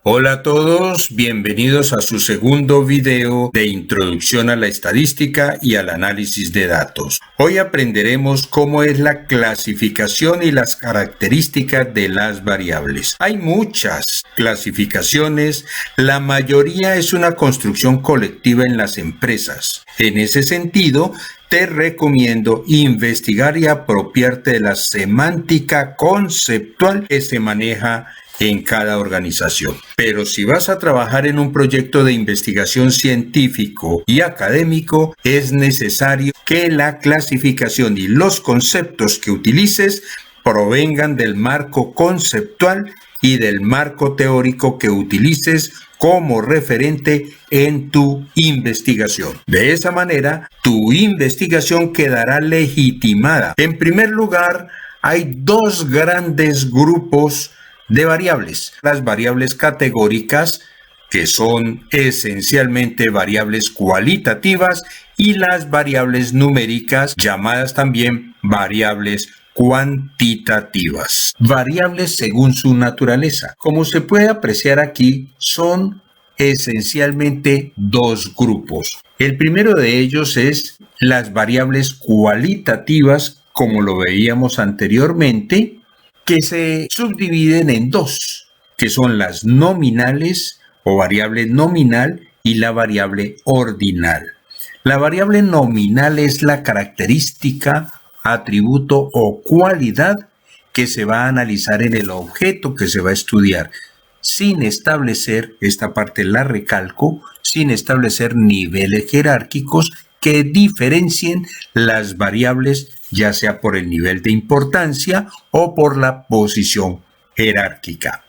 Hola a todos, bienvenidos a su segundo video de Introducción a la Estadística y al Análisis de Datos. Hoy aprenderemos cómo es la clasificación y las características de las variables. Hay muchas clasificaciones, la mayoría es una construcción colectiva en las empresas. En ese sentido, te recomiendo investigar y apropiarte de la semántica conceptual que se maneja en cada organización. Pero si vas a trabajar en un proyecto de investigación científico y académico, es necesario que la clasificación y los conceptos que utilices provengan del marco conceptual y del marco teórico que utilices como referente en tu investigación. De esa manera, tu investigación quedará legitimada. En primer lugar, hay dos grandes grupos de variables. Las variables categóricas, que son esencialmente variables cualitativas, y las variables numéricas, llamadas también variables cuantitativas. Variables según su naturaleza. Como se puede apreciar aquí, son esencialmente dos grupos. El primero de ellos es las variables cualitativas, como lo veíamos anteriormente, que se subdividen en dos, que son las nominales o variable nominal y la variable ordinal. La variable nominal es la característica, atributo o cualidad que se va a analizar en el objeto que se va a estudiar, sin establecer, esta parte la recalco, sin establecer niveles jerárquicos que diferencien las variables, ya sea por el nivel de importancia o por la posición jerárquica.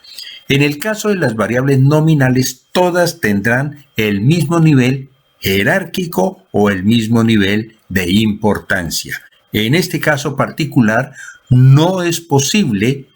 En el caso de las variables nominales, todas tendrán el mismo nivel jerárquico o el mismo nivel de importancia. En este caso particular, no es posible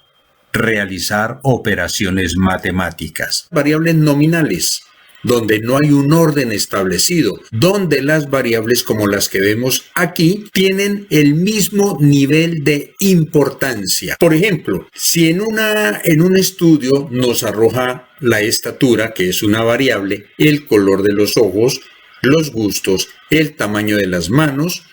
realizar operaciones matemáticas. Variables nominales, donde no hay un orden establecido, donde las variables como las que vemos aquí tienen el mismo nivel de importancia. Por ejemplo, si en un estudio nos arroja la estatura, que es una variable, el color de los ojos, los gustos, el tamaño de las manos,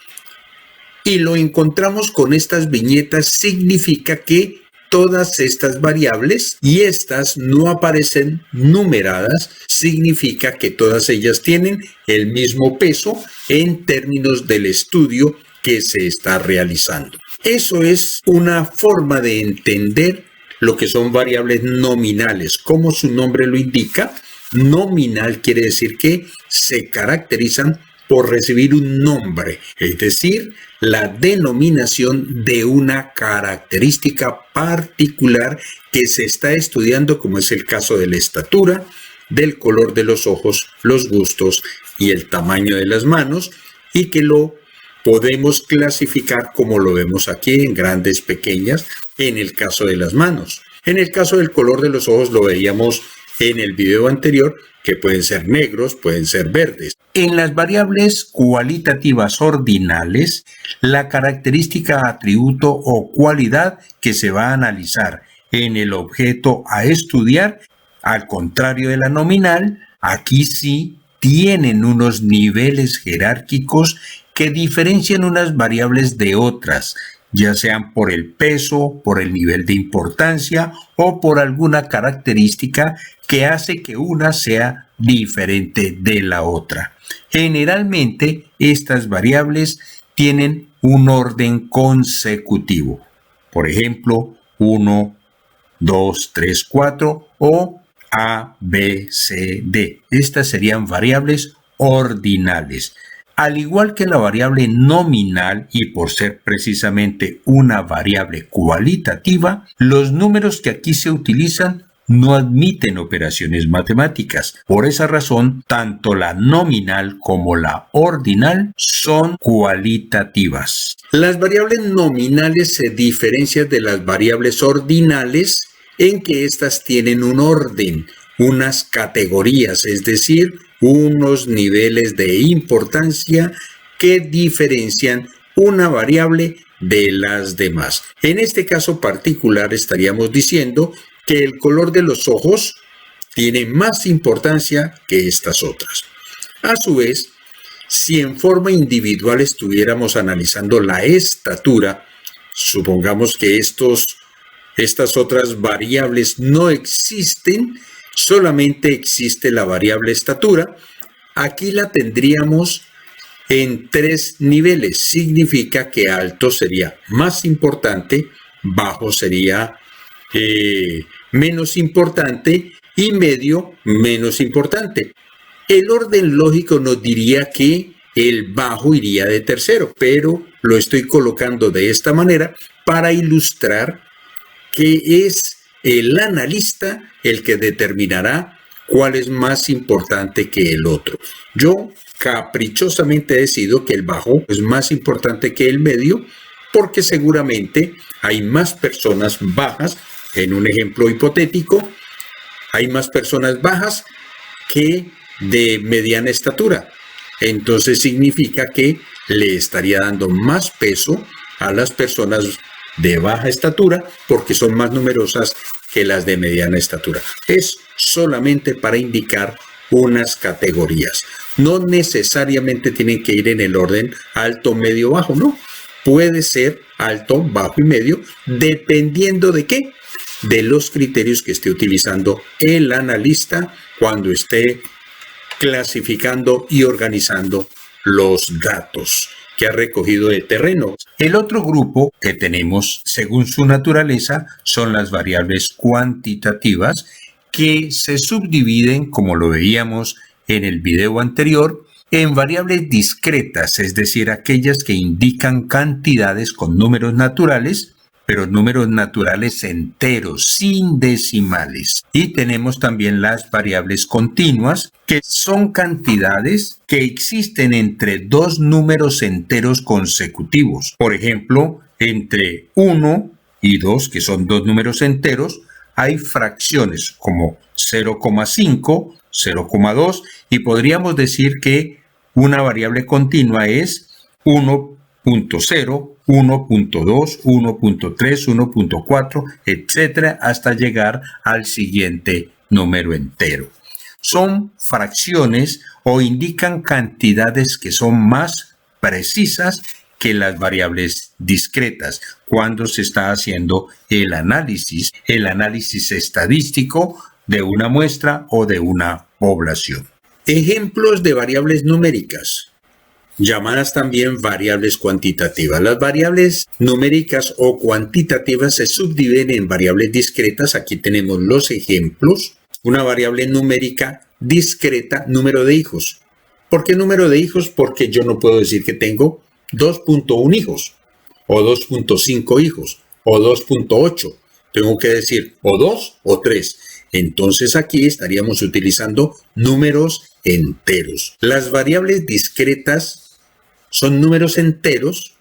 y lo encontramos con estas viñetas, significa que todas estas variables y estas no aparecen numeradas, significa que todas ellas tienen el mismo peso en términos del estudio que se está realizando. Eso es una forma de entender lo que son variables nominales. Como su nombre lo indica, nominal quiere decir que se caracterizan por recibir un nombre, es decir, la denominación de una característica particular que se está estudiando, como es el caso de la estatura, del color de los ojos, los gustos y el tamaño de las manos, y que lo podemos clasificar como lo vemos aquí en grandes, pequeñas, en el caso de las manos. En el caso del color de los ojos lo veíamos en el video anterior, que pueden ser negros, pueden ser verdes. En las variables cualitativas ordinales, la característica, atributo o cualidad que se va a analizar en el objeto a estudiar, al contrario de la nominal, aquí sí tienen unos niveles jerárquicos que diferencian unas variables de otras, ya sean por el peso, por el nivel de importancia o por alguna característica que hace que una sea diferente de la otra. Generalmente, estas variables tienen un orden consecutivo. Por ejemplo, 1, 2, 3, 4 o A, B, C, D. Estas serían variables ordinales. Al igual que la variable nominal, y por ser precisamente una variable cualitativa, los números que aquí se utilizan no admiten operaciones matemáticas. Por esa razón, tanto la nominal como la ordinal son cualitativas. Las variables nominales se diferencian de las variables ordinales en que éstas tienen un orden, unas categorías, es decir, unos niveles de importancia que diferencian una variable de las demás. En este caso particular estaríamos diciendo que el color de los ojos tiene más importancia que estas otras. A su vez, si en forma individual estuviéramos analizando la estatura, supongamos que estas otras variables no existen, solamente existe la variable estatura. Aquí la tendríamos en 3 niveles. Significa que alto sería más importante, bajo sería menos importante y medio menos importante. El orden lógico nos diría que el bajo iría de tercero, pero lo estoy colocando de esta manera para ilustrar que es el analista el que determinará cuál es más importante que el otro. Yo caprichosamente decido que el bajo es más importante que el medio porque seguramente hay más personas bajas, en un ejemplo hipotético, hay más personas bajas que de mediana estatura. Entonces significa que le estaría dando más peso a las personas de baja estatura porque son más numerosas que las de mediana estatura. Es solamente para indicar unas categorías. No necesariamente tienen que ir en el orden alto, medio, bajo, no. Puede ser alto, bajo y medio, dependiendo de qué, de los criterios que esté utilizando el analista cuando esté clasificando y organizando los datos que ha recogido de terreno. El otro grupo que tenemos, según su naturaleza, son las variables cuantitativas que se subdividen, como lo veíamos en el video anterior, en variables discretas, es decir, aquellas que indican cantidades con números naturales, pero números naturales enteros, sin decimales. Y tenemos también las variables continuas, que son cantidades que existen entre dos números enteros consecutivos. Por ejemplo, entre 1 y 2, que son dos números enteros, hay fracciones como 0,5, 0,2, y podríamos decir que una variable continua es 1.0, 1.2, 1.3, 1.4, etcétera, hasta llegar al siguiente número entero. Son fracciones o indican cantidades que son más precisas que las variables discretas cuando se está haciendo el análisis estadístico de una muestra o de una población. Ejemplos de variables numéricas, llamadas también variables cuantitativas. Las variables numéricas o cuantitativas se subdividen en variables discretas. Aquí tenemos los ejemplos. Una variable numérica discreta, número de hijos. ¿Por qué número de hijos? Porque yo no puedo decir que tengo 2.1 hijos, o 2.5 hijos, o 2.8. Tengo que decir o 2 o 3. Entonces aquí estaríamos utilizando números enteros. Las variables discretas son números enteros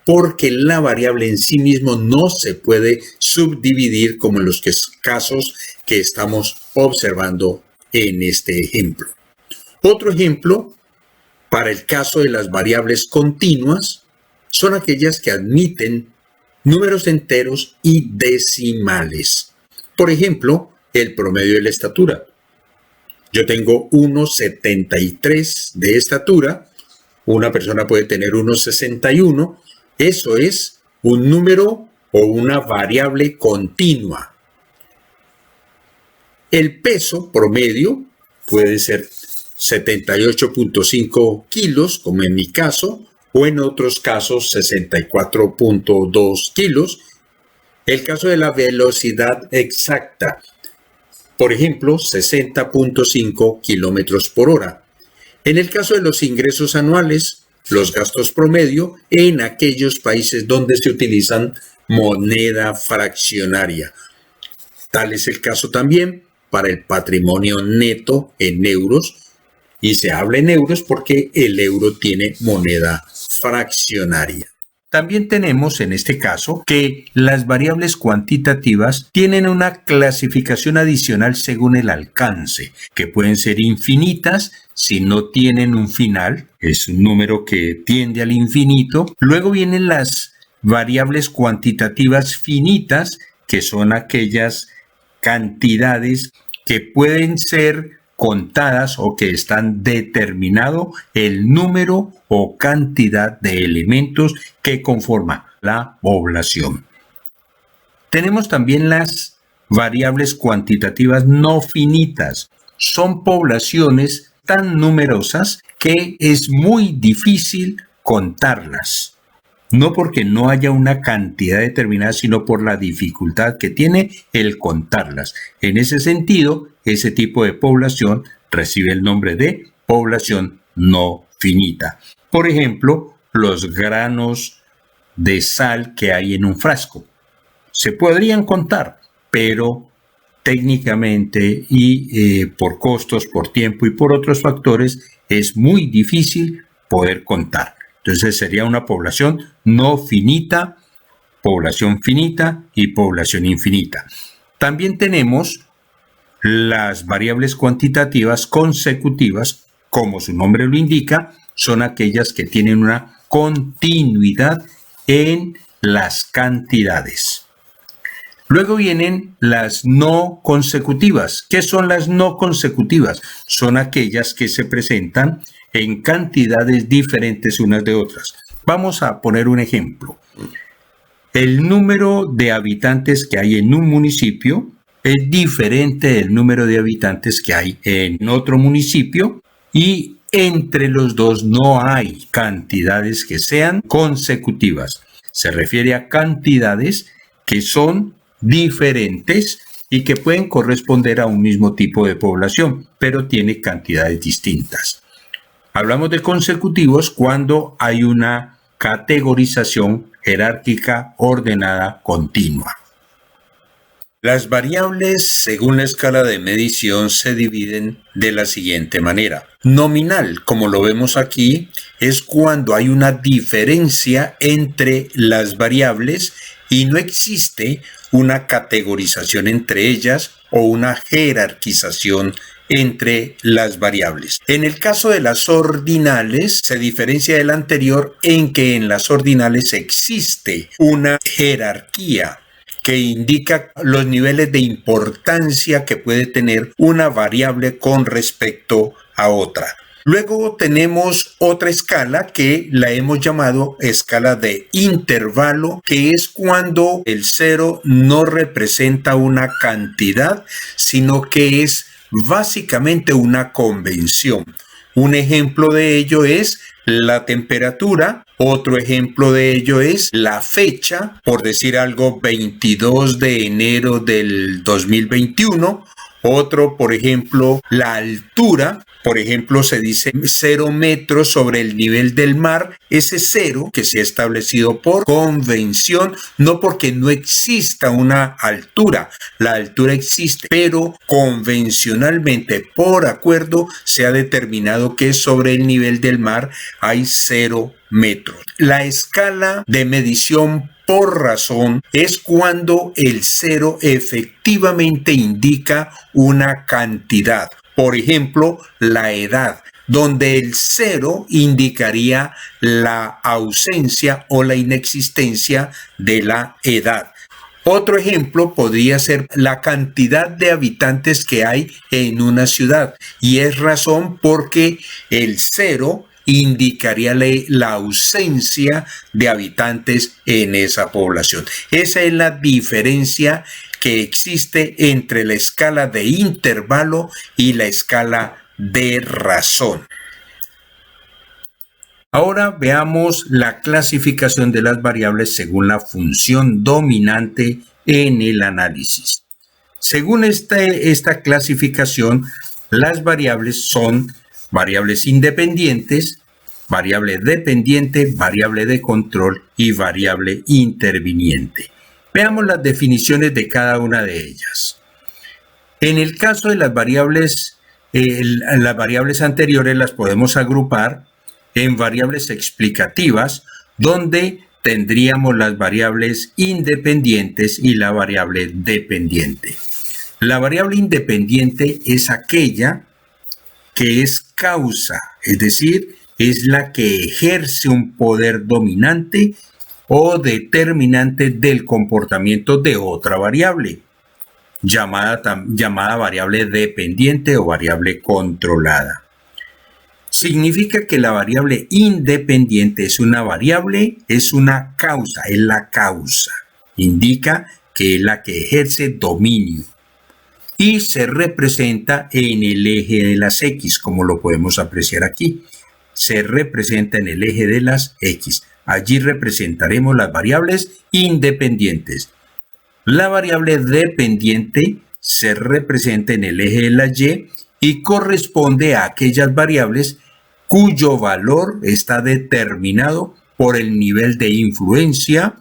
porque la variable en sí mismo no se puede subdividir como en los casos que estamos observando en este ejemplo. Otro ejemplo, para el caso de las variables continuas, son aquellas que admiten números enteros y decimales. Por ejemplo, el promedio de la estatura. Yo tengo 1,73 de estatura. Una persona puede tener 1,61. Eso es un número o una variable continua. El peso promedio puede ser 78.5 kilos, como en mi caso, o en otros casos 64.2 kilos. El caso de la velocidad exacta, por ejemplo, 60.5 kilómetros por hora. En el caso de los ingresos anuales, los gastos promedio en aquellos países donde se utilizan moneda fraccionaria. Tal es el caso también para el patrimonio neto en euros, y se habla en euros porque el euro tiene moneda fraccionaria. También tenemos en este caso que las variables cuantitativas tienen una clasificación adicional según el alcance, que pueden ser infinitas si no tienen un final, es un número que tiende al infinito. Luego vienen las variables cuantitativas finitas, que son aquellas cantidades que pueden ser contadas o que están determinado el número o cantidad de elementos que conforman la población. Tenemos también las variables cuantitativas no finitas. Son poblaciones tan numerosas que es muy difícil contarlas. No porque no haya una cantidad determinada, sino por la dificultad que tiene el contarlas. En ese sentido, ese tipo de población recibe el nombre de población no finita. Por ejemplo, los granos de sal que hay en un frasco. Se podrían contar, pero técnicamente y por costos, por tiempo y por otros factores, es muy difícil poder contar. Entonces sería una población no finita, población finita y población infinita. También tenemos las variables cuantitativas consecutivas, como su nombre lo indica, son aquellas que tienen una continuidad en las cantidades. Luego vienen las no consecutivas. ¿Qué son las no consecutivas? Son aquellas que se presentan en cantidades diferentes unas de otras. Vamos a poner un ejemplo. El número de habitantes que hay en un municipio es diferente del número de habitantes que hay en otro municipio y entre los dos no hay cantidades que sean consecutivas. Se refiere a cantidades que son diferentes y que pueden corresponder a un mismo tipo de población, pero tiene cantidades distintas. Hablamos de consecutivos cuando hay una categorización jerárquica ordenada continua. Las variables según la escala de medición se dividen de la siguiente manera. Nominal, como lo vemos aquí, es cuando hay una diferencia entre las variables y no existe una categorización entre ellas o una jerarquización entre las variables. En el caso de las ordinales, se diferencia del anterior en que en las ordinales existe una jerarquía que indica los niveles de importancia que puede tener una variable con respecto a otra. Luego tenemos otra escala que la hemos llamado escala de intervalo, que es cuando el cero no representa una cantidad, sino que es básicamente una convención. Un ejemplo de ello es la temperatura, otro ejemplo de ello es la fecha, por decir algo, 22 de enero del 2021. Otro, por ejemplo, la altura. Por ejemplo, se dice 0 metros sobre el nivel del mar. Ese 0 que se ha establecido por convención, no porque no exista una altura. La altura existe, pero convencionalmente, por acuerdo, se ha determinado que sobre el nivel del mar hay 0 metros. La escala de medición por razón es cuando el 0 efectivamente indica una cantidad. Por ejemplo, la edad, donde el 0 indicaría la ausencia o la inexistencia de la edad. Otro ejemplo podría ser la cantidad de habitantes que hay en una ciudad, y es razón porque el 0 indicaría la ausencia de habitantes en esa población. Esa es la diferencia que existe entre la escala de intervalo y la escala de razón. Ahora veamos la clasificación de las variables según la función dominante en el análisis. Según esta clasificación, las variables son variables independientes, variable dependiente, variable de control y variable interviniente. Veamos las definiciones de cada una de ellas. En el caso de las variables anteriores las podemos agrupar en variables explicativas, donde tendríamos las variables independientes y la variable dependiente. La variable independiente es aquella que es causa, es decir, es la que ejerce un poder dominante o determinante del comportamiento de otra variable. llamada variable dependiente o variable controlada. Significa que la variable independiente es una variable, es una causa, es la causa. Indica que es la que ejerce dominio y se representa en el eje de las X, como lo podemos apreciar aquí. Se representa en el eje de las X. Allí representaremos las variables independientes. La variable dependiente se representa en el eje de la Y corresponde a aquellas variables cuyo valor está determinado por el nivel de influencia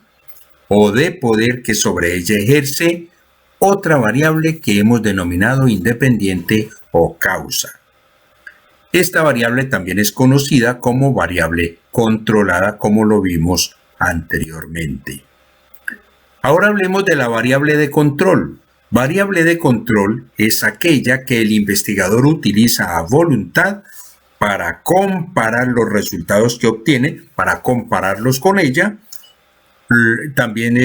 o de poder que sobre ella ejerce otra variable que hemos denominado independiente o causa. Esta variable también es conocida como variable controlada, como lo vimos anteriormente. Ahora hablemos de la variable de control. Variable de control es aquella que el investigador utiliza a voluntad para comparar los resultados que obtiene, para compararlos con ella. También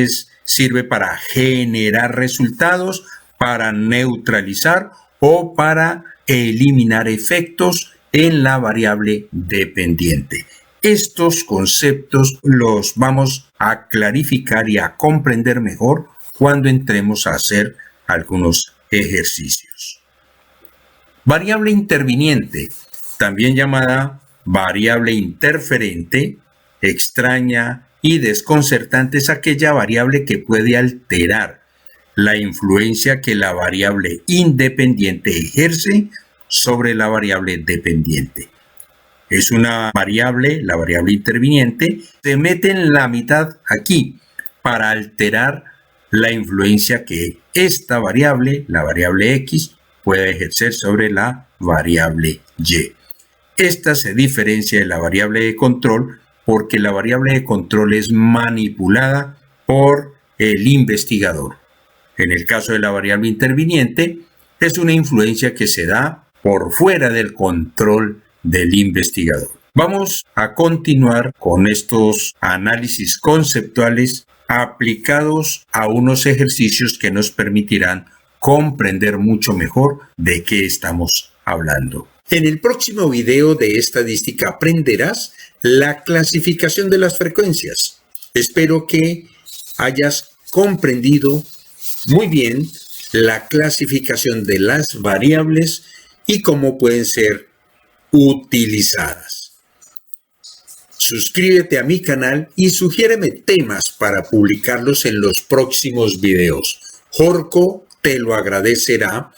sirve para generar resultados, para neutralizar o para eliminar efectos en la variable dependiente. Estos conceptos los vamos a clarificar y a comprender mejor cuando entremos a hacer algunos ejercicios. Variable interviniente, también llamada variable interferente, extraña y desconcertante, es aquella variable que puede alterar la influencia que la variable independiente ejerce sobre la variable dependiente. Es una variable, la variable interviniente, se mete en la mitad aquí para alterar la influencia que esta variable, la variable X, puede ejercer sobre la variable Y. Esta se diferencia de la variable de control porque la variable de control es manipulada por el investigador. En el caso de la variable interviniente, es una influencia que se da por fuera del control del investigador. Vamos a continuar con estos análisis conceptuales aplicados a unos ejercicios que nos permitirán comprender mucho mejor de qué estamos hablando. En el próximo video de estadística aprenderás la clasificación de las frecuencias. Espero que hayas comprendido muy bien la clasificación de las variables y cómo pueden ser utilizadas. Suscríbete a mi canal y sugiéreme temas para publicarlos en los próximos videos. Jorco te lo agradecerá